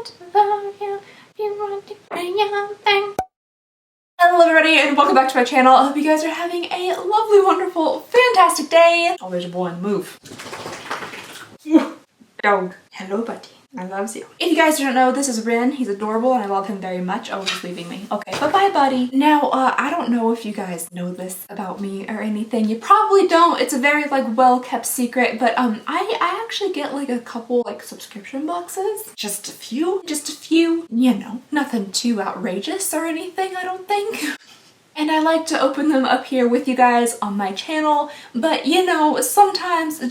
want to love you, you want to bring your thing. Hello everybody and welcome back to my channel. I hope you guys are having a lovely, wonderful, fantastic day. Oh, there's your boy on the move. Dog. Hello buddy. I loves you. If you guys don't know, this is Rin. He's adorable and I love him very much. Oh, he's leaving me. Okay, bye-bye, buddy. Now, I don't know if you guys know this about me or anything. You probably don't. It's a very, like, well-kept secret, but, I actually get, like, a couple, like, subscription boxes. Just a few. You know, nothing too outrageous or anything, I don't think. And I like to open them up here with you guys on my channel, but you know, sometimes I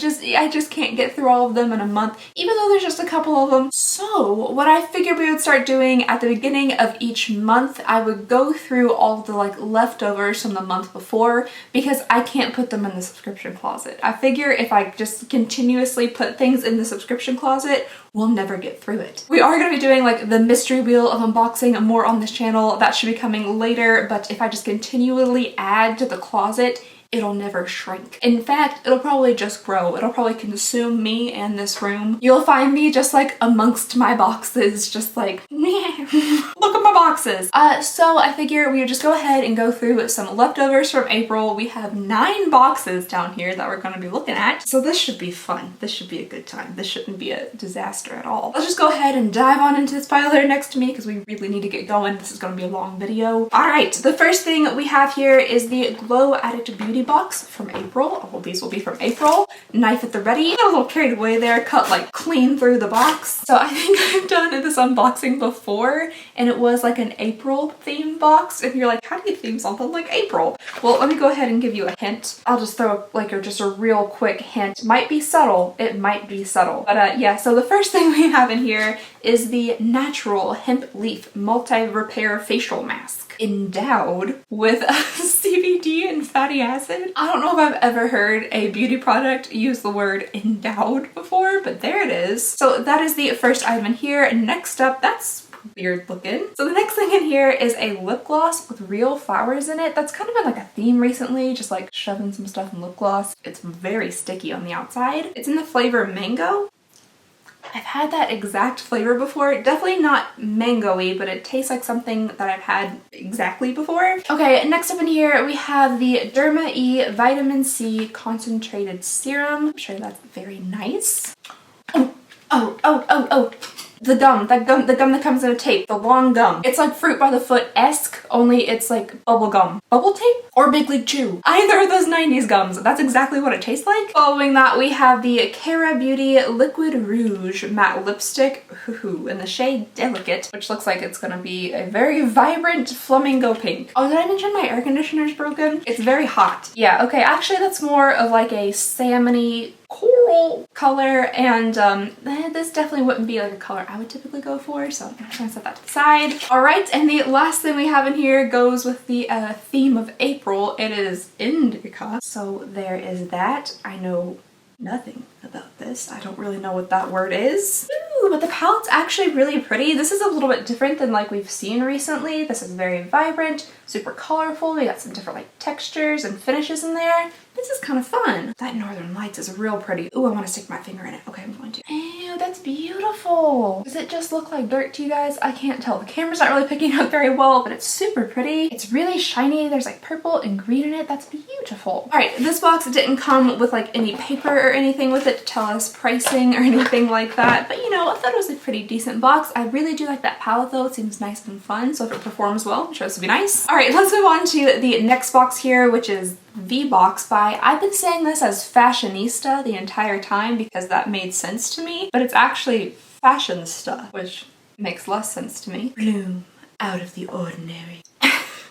just can't get through all of them in a month, even though there's just a couple of them. So what I figured we would start doing at the beginning of each month, I would go through all the like leftovers from the month before because I can't put them in the subscription closet. I figure if I just continuously put things in the subscription closet, we'll never get through it. We are going to be doing like the mystery wheel of unboxing more on this channel. That should be coming later, but if I just continually add to the closet, it'll never shrink. In fact, it'll probably just grow. It'll probably consume me and this room. You'll find me just like amongst my boxes, just like, look at my boxes. So I figure we would just go ahead and go through some leftovers from April. We have 9 boxes down here that we're gonna be looking at. So this should be fun. This should be a good time. This shouldn't be a disaster at all. Let's just go ahead and dive on into this pile there next to me because we really need to get going. This is gonna be a long video. All right, the first thing we have here is the Glow Addict Beauty box from April. All these will be from April. Knife at the ready. Got a little carried away there, cut like clean through the box. So I think I've done this unboxing before and it was like an April theme box. If you're like, how do you theme something like April? Well, let me go ahead and give you a hint. I'll just throw like just a real quick hint. Might be subtle. It might be subtle. But yeah, so the first thing we have in here is the Natural Hemp Leaf Multi-Repair Facial Mask. Endowed with CBD and fatty acid. I don't know if I've ever heard a beauty product use the word endowed before, but there it is. So that is the first item in here. Next up, that's weird looking. So the next thing in here is a lip gloss with real flowers in it. That's kind of been like a theme recently, just like shoving some stuff in lip gloss. It's very sticky on the outside. It's in the flavor mango. I've had that exact flavor before. Definitely not mango-y, but it tastes like something that I've had exactly before. Okay, next up in here we have the Derma E Vitamin C Concentrated Serum. I'm sure that's very nice. Oh. The gum that comes in a tape, the long gum. It's like Fruit by the Foot-esque, only it's like bubble gum. Bubble tape or Big League Chew. Either of those 90s gums. That's exactly what it tastes like. Following that, we have the Cara Beauty Liquid Rouge Matte Lipstick in the shade Delicate, which looks like it's gonna be a very vibrant flamingo pink. Oh, did I mention my air conditioner's broken? It's very hot. Yeah, okay, actually that's more of like a salmony coral color, and this definitely wouldn't be like a color I would typically go for, so I'm just gonna set that to the side. All right, and the last thing we have in here goes with the theme of April. It is indica, so there is that. I know nothing about this. I don't really know what that word is. Ooh, but the palette's actually really pretty. This is a little bit different than like we've seen recently. This is very vibrant, super colorful. We got some different like textures and finishes in there. This is kind of fun. That Northern Lights is real pretty. Ooh, I want to stick my finger in it. Okay, I'm going to. Ew, that's beautiful. Does it just look like dirt to you guys? I can't tell. The camera's not really picking up very well, but it's super pretty. It's really shiny. There's like purple and green in it. That's beautiful. All right, this box didn't come with like any paper or anything with it to tell us pricing or anything like that, but you know, I thought it was a pretty decent box. I really do like that palette though. It seems nice and fun, so if it performs well, I'm sure this will be nice. All right, let's move on to the next box here, which is V-Box by, I've been saying this as Fashionista the entire time because that made sense to me, but it's actually Fashionista, which makes less sense to me. Bloom out of the ordinary.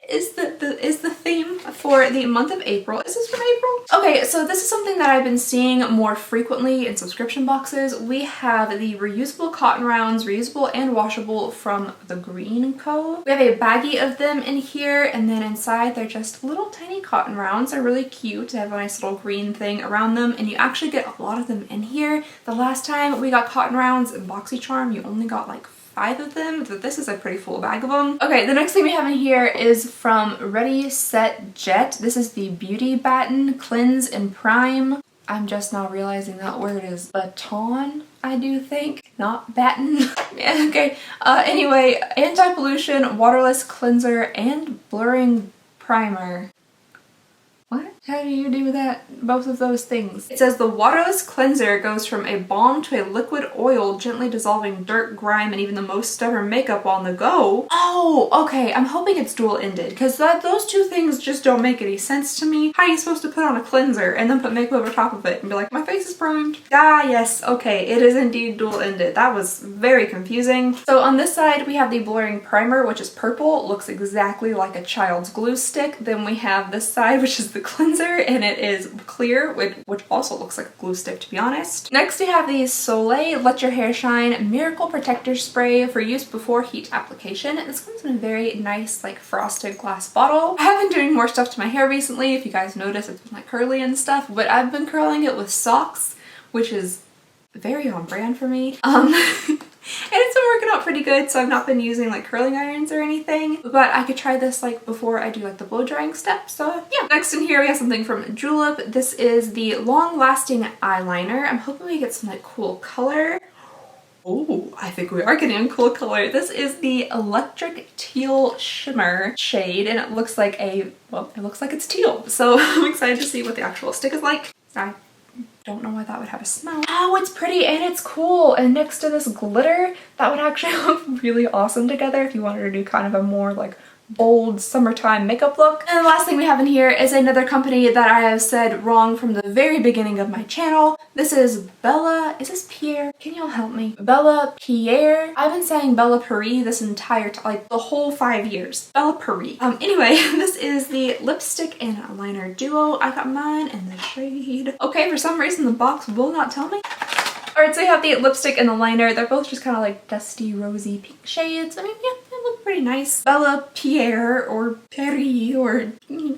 Is the theme for the month of April. Is this from April? Okay, so this is something that I've been seeing more frequently in subscription boxes. We have the reusable cotton rounds, reusable and washable from The Green Co. We have a baggie of them in here, and then inside they're just little tiny cotton rounds. They're really cute. They have a nice little green thing around them, and you actually get a lot of them in here. The last time we got cotton rounds in BoxyCharm, you only got like 5 of them, but this is a pretty full bag of them. Okay, the next thing we have in here is from Ready Set Jet. This is the Beauty Baton Cleanse and Prime. I'm just now realizing that word is baton, I do think, not baton. Yeah, okay, anyway, anti-pollution, waterless cleanser, and blurring primer. What? How do you do that? Both of those things. It says the waterless cleanser goes from a balm to a liquid oil, gently dissolving dirt, grime, and even the most stubborn makeup on the go. Oh, okay. I'm hoping it's dual-ended because those two things just don't make any sense to me. How are you supposed to put on a cleanser and then put makeup over top of it and be like, my face is primed? Ah, yes. Okay. It is indeed dual-ended. That was very confusing. So on this side, we have the blurring primer, which is purple. It looks exactly like a child's glue stick. Then we have this side, which is the cleanser, and it is clear, which also looks like a glue stick, to be honest. Next we have the Soleil Let Your Hair Shine Miracle Protector Spray for use before heat application. This comes in a very nice like frosted glass bottle. I have been doing more stuff to my hair recently. If you guys notice, it's been like curly and stuff, but I've been curling it with socks, which is very on brand for me. And it's been working out pretty good, so I've not been using like curling irons or anything, but I could try this like before I do like the blow drying step, so yeah. Next in here we have something from Julep. This is the long lasting eyeliner. I'm hoping we get some like cool color. Oh, I think we are getting a cool color. This is the Electric Teal Shimmer shade, and it looks like it looks like it's teal, so I'm excited to see what the actual stick is like. I don't know why that would have a smell. Oh, it's pretty and it's cool. And next to this glitter, that would actually look really awesome together if you wanted to do kind of a more like bold summertime makeup look. And the last thing we have in here is another company that I have said wrong from the very beginning of my channel. This is Bella, is this Pierre? Can y'all help me? Bella Pierre. I've been saying Bella Paris this entire time, like the whole 5 years. Bella Paris. Anyway, this is the lipstick and eyeliner duo. I got mine in the shade. Okay, for some reason the box will not tell me. Alright, so you have the lipstick and the liner. They're both just kind of like dusty, rosy pink shades. I mean, yeah, they look pretty nice. Bella Pierre or Paris or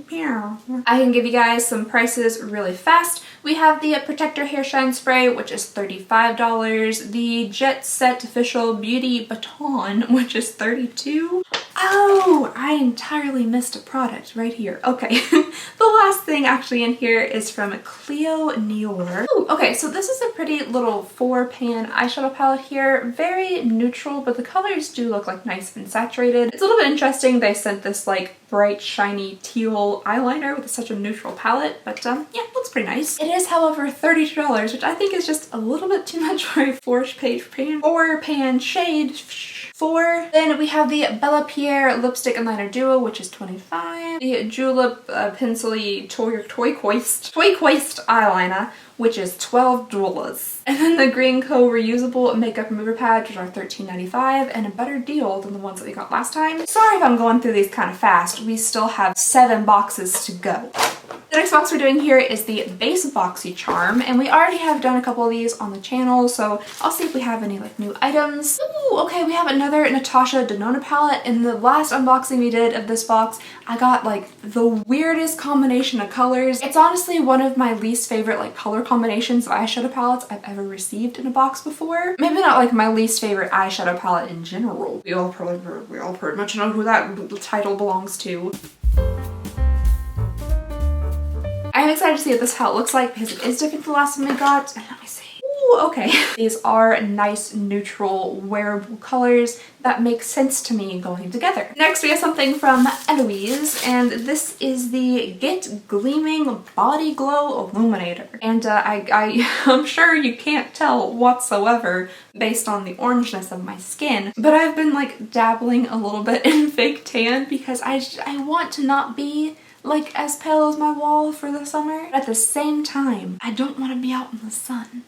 Pierre. I can give you guys some prices really fast. We have the Protector Hair Shine Spray, which is $35. The Jet Set Official Beauty Baton, which is $32. Oh, I entirely missed a product right here. Okay, the last thing actually in here is from Cleo Nior. Ooh, okay, so this is a pretty little 4-pan eyeshadow palette here. Very neutral, but the colors do look like nice and saturated. It's a little bit interesting they sent this like bright, shiny teal eyeliner with such a neutral palette, but yeah, looks pretty nice. It is, however, $32, which I think is just a little bit too much for a 4-pan shade. Then we have the Bella Pierre Lipstick and Liner Duo, which is $25. The Julep Pencil-y Turquoise Eyeliner, which is $12. And then the Green Co. Reusable Makeup Remover Pads, which are $13.95, and a better deal than the ones that we got last time. Sorry if I'm going through these kind of fast. We still have 7 boxes to go. The next box we're doing here is the base Boxy charm, and we already have done a couple of these on the channel, so I'll see if we have any like new items. Ooh, okay, we have another Natasha Denona palette. In the last unboxing we did of this box, I got like the weirdest combination of colors. It's honestly one of my least favorite like color combinations of eyeshadow palettes I've ever received in a box before. Maybe not like my least favorite eyeshadow palette in general. We all pretty much know who that title belongs to. I'm excited to see how it looks like because it is different from the last one we got. And let me see. Ooh, okay. These are nice, neutral, wearable colors that make sense to me going together. Next, we have something from Eloise, and this is the Get Gleaming Body Glow Illuminator. And I'm sure you can't tell whatsoever based on the orangeness of my skin, but I've been like dabbling a little bit in fake tan because I want to not be like as pale as my wall for the summer. But at the same time, I don't want to be out in the sun.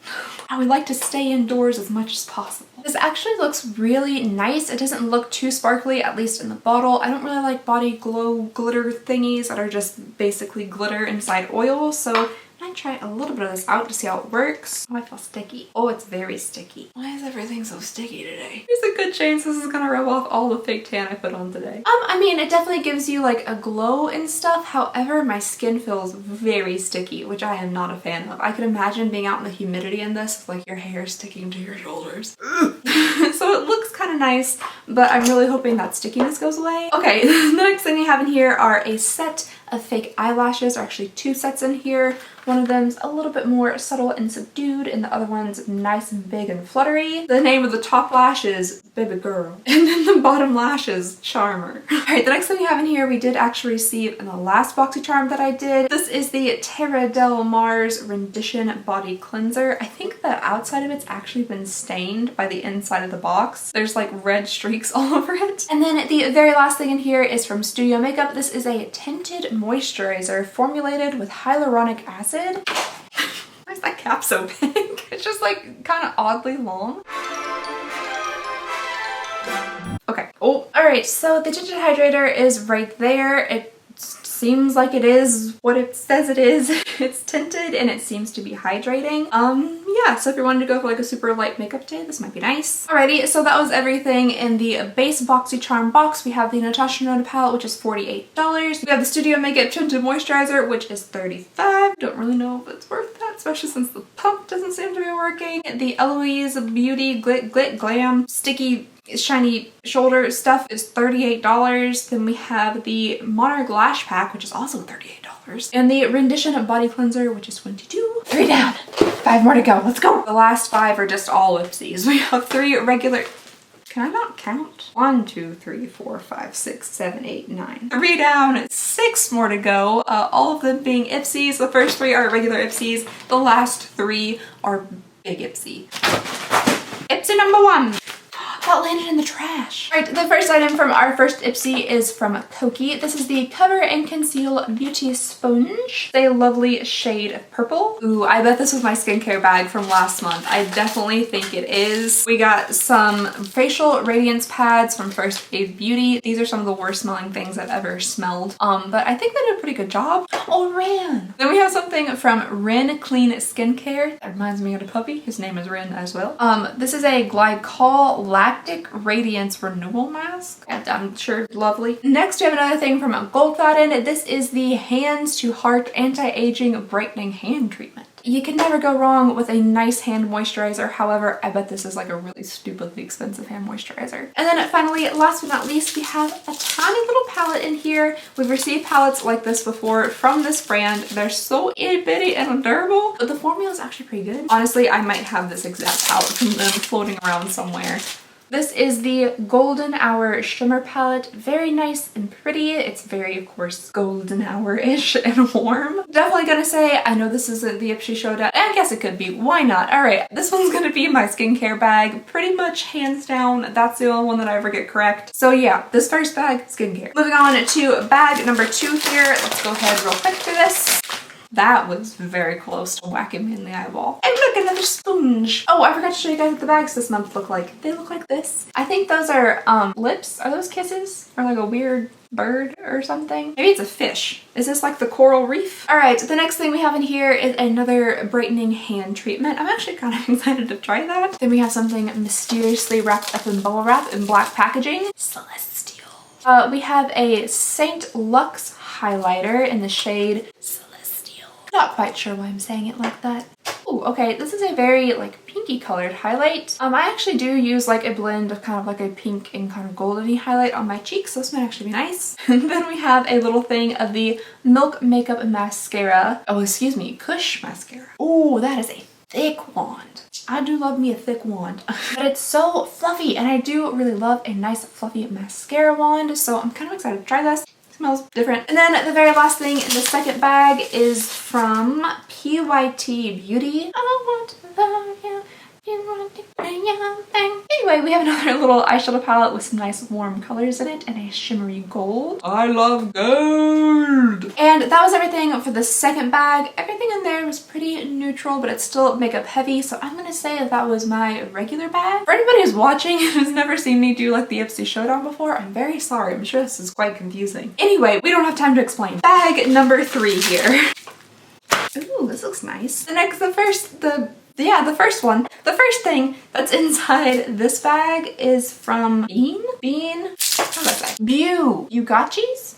I would like to stay indoors as much as possible. This actually looks really nice. It doesn't look too sparkly, at least in the bottle. I don't really like body glow glitter thingies that are just basically glitter inside oil, so I try a little bit of this out to see how it works. Oh, I feel sticky. Oh, it's very sticky. Why is everything so sticky today? There's a good chance this is gonna rub off all the fake tan I put on today. I mean, it definitely gives you like a glow and stuff. However, my skin feels very sticky, which I am not a fan of. I could imagine being out in the humidity in this with like your hair sticking to your shoulders. So it looks kind of nice, but I'm really hoping that stickiness goes away. Okay, the next thing we have in here are a set of fake eyelashes, or actually 2 sets in here. One of them's a little bit more subtle and subdued, and the other one's nice and big and fluttery. The name of the top lash is Baby Girl, and then the bottom lash is Charmer. Alright, the next thing we have in here, we did actually receive in the last Boxy charm that I did. This is the Terra Del Mar's Rendition Body Cleanser. I think the outside of it's actually been stained by the inside of the box. There's like red streaks all over it. And then the very last thing in here is from Studio Makeup. This is a tinted moisturizer formulated with hyaluronic acid. Why is that cap so big? It's just like kind of oddly long. Okay. Oh, alright, so the tinted hydrator is right there. It seems like it is what it says it is. It's tinted and it seems to be hydrating. Yeah, so if you're wanting to go for like a super light makeup day, this might be nice. Alrighty, so that was everything in the base Boxy charm box. We have the Natasha Denona palette, which is $48. We have the Studio Makeup tinted moisturizer, which is $35. Don't really know if it's worth that, especially since the pump doesn't seem to be working. The Eloise Beauty Glit Glam Sticky Shiny Shoulder stuff is $38. Then we have the Monarch Lash Pack, which is also $38. And the Rendition Body Cleanser, which is $22. 3 down. 5 more to go. Let's go. The last 5 are just all Ipsies. We have 3 regular... Can I not count? 1, 2, 3, 4, 5, 6, 7, 8, 9. 3 down, 6 more to go. All of them being Ipsies. The first 3 are regular Ipsies. The last 3 are big Ipsy. Ipsy number 1. That landed in the trash. Alright, the first item from our first Ipsy is from Koki. This is the Cover and Conceal Beauty Sponge. It's a lovely shade of purple. Ooh, I bet this was my skincare bag from last month. I definitely think it is. We got some facial radiance pads from First Aid Beauty. These are some of the worst smelling things I've ever smelled. But I think they did a pretty good job. Oh, Rin! Then we have something from Rin Clean Skincare. That reminds me of a puppy. His name is Rin as well. This is a glycol lactic Radiance Renewal Mask. I'm sure lovely. Next we have another thing from Goldfaden. This is the Hands to Heart Anti-Aging Brightening Hand Treatment. You can never go wrong with a nice hand moisturizer. However, I bet this is like a really stupidly expensive hand moisturizer. And then finally, last but not least, we have a tiny little palette in here. We've received palettes like this before from this brand. They're so itty bitty and adorable, but the formula is actually pretty good. Honestly, I might have this exact palette from them floating around somewhere. This is the Golden Hour Shimmer Palette. Very nice and pretty. It's very, of course, golden hour-ish and warm. Definitely gonna say, I know this isn't the Ipsy Showdown. I guess it could be. Why not? Alright, this one's gonna be my skincare bag. Pretty much hands down, that's the only one that I ever get correct. So yeah, this first bag, skincare. Moving on to bag number 2 here. Let's go ahead real quick through this. That was very close to whacking me in the eyeball. And look, another sponge. Oh, I forgot to show you guys what the bags this month look like. They look like this. I think those are lips. Are those kisses? Or like a weird bird or something? Maybe it's a fish. Is this like the coral reef? Alright, the next thing we have in here is another brightening hand treatment. I'm actually kind of excited to try that. Then we have something mysteriously wrapped up in bubble wrap in black packaging. Celestial. We have a Saint Lux highlighter in the shade Celestial. Not quite sure why I'm saying it like that. Ooh, okay, this is a very like pinky colored highlight. I actually do use like a blend of kind of like a pink and kind of goldeny highlight on my cheeks, so this might actually be nice. And then we have a little thing of the Milk Makeup Mascara. Oh, excuse me, Kush Mascara. Ooh, that is a thick wand. I do love me a thick wand, but it's so fluffy, and I do really love a nice fluffy mascara wand, so I'm kind of excited to try this. Smells different. And then the very last thing in the second bag is from PYT Beauty. I want to love you. Anyway, we have another little eyeshadow palette with some nice warm colors in it and a shimmery gold. I love gold! And that was everything for the second bag. Everything in there was pretty neutral, but it's still makeup heavy, so I'm gonna say that was my regular bag. For anybody who's watching and has never seen me do like the Ipsy Showdown before, I'm very sorry. I'm sure this is quite confusing. Anyway, we don't have time to explain. Bag number 3 here. Ooh, this looks nice. The first one. The first thing that's inside this bag is from Bean? How do I say? Bugattis?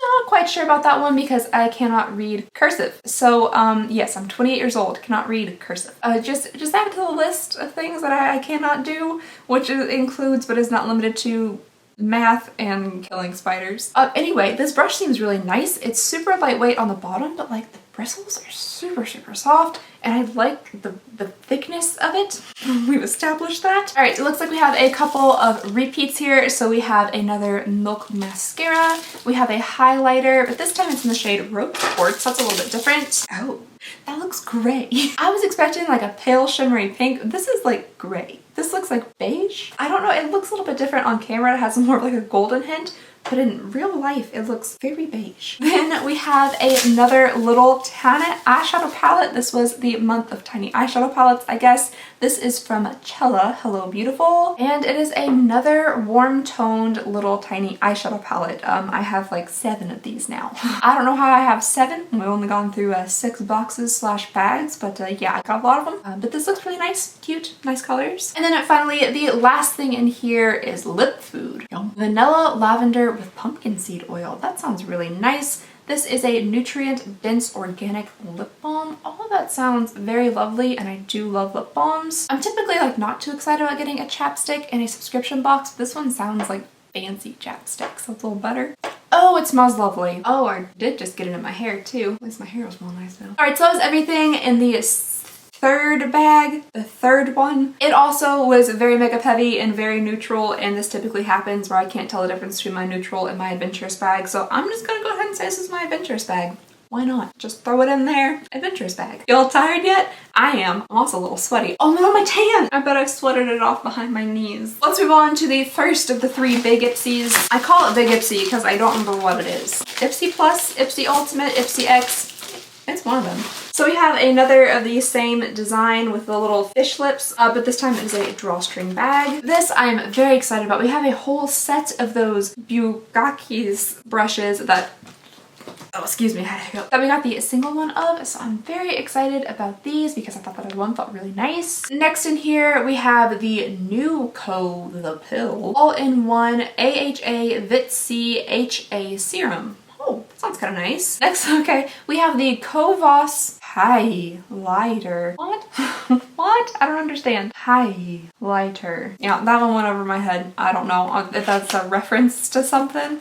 Not quite sure about that one because I cannot read cursive. So, yes, I'm 28 years old, cannot read cursive. Just add to the list of things that I cannot do, which includes but is not limited to math and killing spiders. Anyway, this brush seems really nice. It's super lightweight on the bottom, but like the bristles are super, super soft. And I like the thickness of it. We've established that. All right, it looks like we have a couple of repeats here. So we have another Milk Mascara. We have a highlighter, but this time it's in the shade Rose Quartz. That's a little bit different. Oh, that looks gray. I was expecting like a pale shimmery pink. This is like gray. This looks like beige. I don't know, it looks a little bit different on camera. It has more of like a golden hint, but in real life, it looks very beige. Then we have another little tiny eyeshadow palette. This was the month of tiny eyeshadow palettes, I guess. This is from Cella, Hello Beautiful. And it is another warm toned little tiny eyeshadow palette. I have like 7 of these now. I don't know how I have 7. We've only gone through 6 boxes / bags, but yeah, I got a lot of them. But this looks really nice, cute, nice colors. And then finally, the last thing in here is lip food. Vanilla lavender with pumpkin seed oil. That sounds really nice. This is a nutrient-dense organic lip balm. All of that sounds very lovely, and I do love lip balms. I'm typically like not too excited about getting a chapstick in a subscription box. This one sounds like fancy chapstick, so it's a little better. Oh, it smells lovely. Oh, I did just get it in my hair too. At least my hair will smell nice now. All right, so that was everything in the third bag, the third one. It also was very makeup heavy and very neutral, and this typically happens where I can't tell the difference between my neutral and my adventurous bag, so I'm just gonna go ahead and say this is my adventurous bag. Why not? Just throw it in there. Adventurous bag. You all tired yet? I am. I'm also a little sweaty. Oh no, my tan! I bet I sweated it off behind my knees. Let's move on to the first of the 3 big Ipsys. I call it Big Ipsy because I don't remember what it is. Ipsy Plus, Ipsy Ultimate, Ipsy X. It's one of them. So we have another of the same design with the little fish lips, but this time it is a drawstring bag. This I'm very excited about. We have a whole set of those Boxy brushes that, oh excuse me, I had to go, that we got the single one of, so I'm very excited about these because I thought that one felt really nice. Next in here we have the Nuco the Pill all-in-one AHA Vit C HA serum. Oh, that sounds kind of nice. Next, okay, we have the Covos highlighter. What? What? I don't understand. Highlighter. Yeah, that one went over my head. I don't know if that's a reference to something.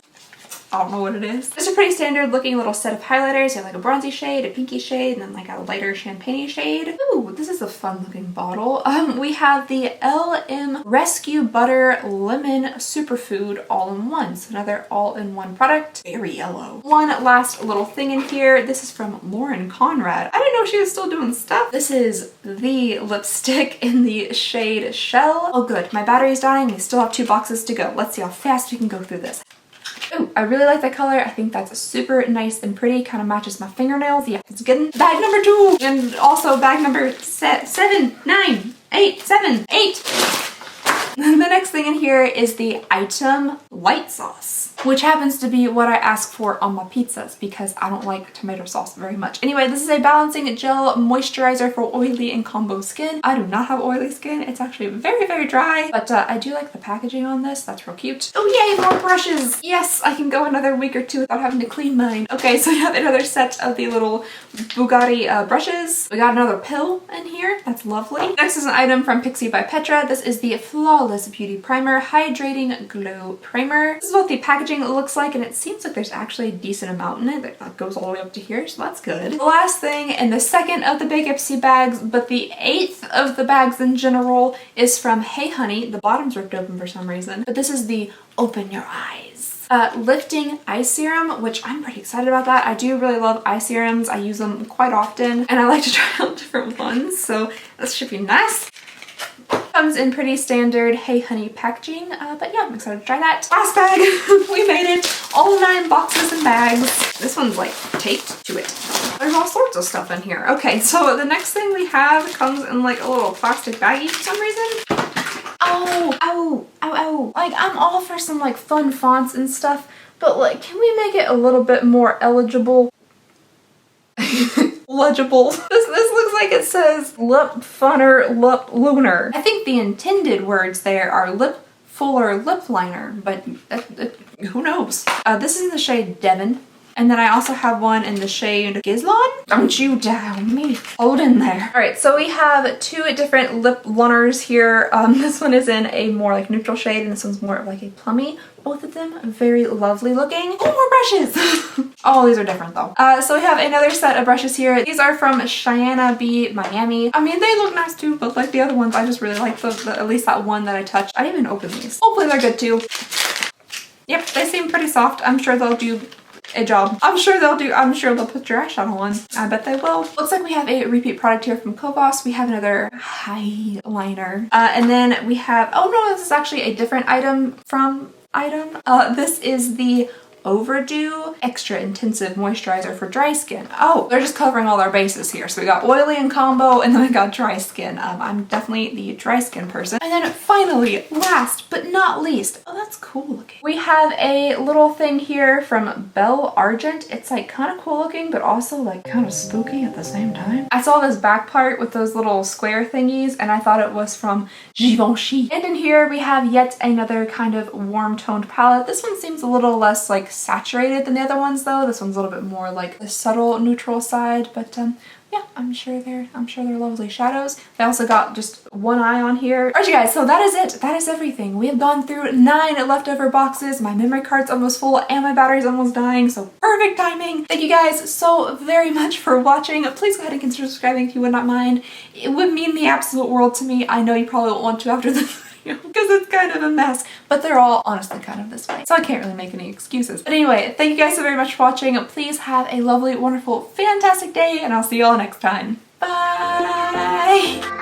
I don't know what it is. It's a pretty standard looking little set of highlighters. You have like a bronzy shade, a pinky shade, and then like a lighter champagne shade. Ooh, this is a fun looking bottle. We have the LM Rescue Butter Lemon Superfood all-in-one. So another all-in-one product. Very yellow. One last little thing in here. This is from Lauren Conrad. I didn't know she was still doing stuff. This is the lipstick in the shade Shell. Oh good, my battery's dying. We still have 2 boxes to go. Let's see how fast we can go through this. Ooh, I really like that color. I think that's super nice and pretty. Kind of matches my fingernails. Yeah, it's good. Bag number 2 and also bag number 7, 9, 8, 7, 8. The next thing in here is the item white sauce, which happens to be what I ask for on my pizzas because I don't like tomato sauce very much. Anyway, this is a balancing gel moisturizer for oily and combo skin. I do not have oily skin. It's actually very, very dry, but I do like the packaging on this. That's real cute. Oh yay, more brushes. Yes, I can go another week or 2 without having to clean mine. Okay, so we have another set of the little Bugatti brushes. We got another pill in here. That's lovely. Next is an item from Pixie by Petra. This is the Flawless Beauty Primer Hydrating Glow Primer. This is what the packaging looks like, and it seems like there's actually a decent amount in it that goes all the way up to here, so that's good. The last thing and the second of the big Ipsy bags, but the 8th of the bags in general, is from Hey Honey. The bottom's ripped open for some reason, but this is the Open Your Eyes lifting eye serum, which I'm pretty excited about that. I do really love eye serums. I use them quite often, and I like to try out different ones, so this should be nice. Comes in pretty standard Hey Honey packaging, but yeah, I'm excited to try that. Last bag! We made it! All 9 boxes and bags. This one's like taped to it. There's all sorts of stuff in here. Okay, so the next thing we have comes in like a little plastic baggie for some reason. Oh, ow, ow, ow. Like, I'm all for some like fun fonts and stuff, but like, can we make it a little bit more eligible? Legible. This looks like it says lip funner, lip lunar. I think the intended words there are lip fuller lip liner, but who knows? This is in the shade Devon, And then I also have one in the shade Gislon. Don't you dare me. Hold in there. All right, so we have two different lip liners here. This one is in a more like neutral shade and this one's more of like a plummy. Both of them very lovely looking. Oh, more brushes. Oh, these are different though. So we have another set of brushes here. These are from Cheyenne B Miami. I mean, they look nice too, but like the other ones, I just really like at least that one that I touched. I didn't even open these. Hopefully they're good too. Yep, they seem pretty soft. I'm sure they'll do a job. I'm sure they'll put your eyeshadow on. I bet they will. Looks like we have a repeat product here from Cobos. We have another highliner. And then we have, oh no, this is actually a different item from this is the Overdue Extra Intensive Moisturizer for dry skin. Oh, they're just covering all our bases here. So we got oily and combo and then we got dry skin. I'm definitely the dry skin person. And then finally, last but not least, oh, that's cool looking. We have a little thing here from Belle Argent. It's like kind of cool looking, but also like kind of spooky at the same time. I saw this back part with those little square thingies and I thought it was from Givenchy. And in here we have yet another kind of warm toned palette. This one seems a little less like saturated than the other ones though. This one's a little bit more like the subtle neutral side, but yeah, I'm sure they're lovely shadows. I also got just one eye on here. Alright you guys, so that is it. That is everything. We have gone through 9 leftover boxes. My memory card's almost full and my battery's almost dying, so perfect timing. Thank you guys so very much for watching. Please go ahead and consider subscribing if you would not mind. It would mean the absolute world to me. I know you probably won't want to after this because it's kind of a mess, but they're all honestly kind of this way, so I can't really make any excuses. But anyway, thank you guys so very much for watching. Please have a lovely, wonderful, fantastic day, and I'll see you all next time. Bye!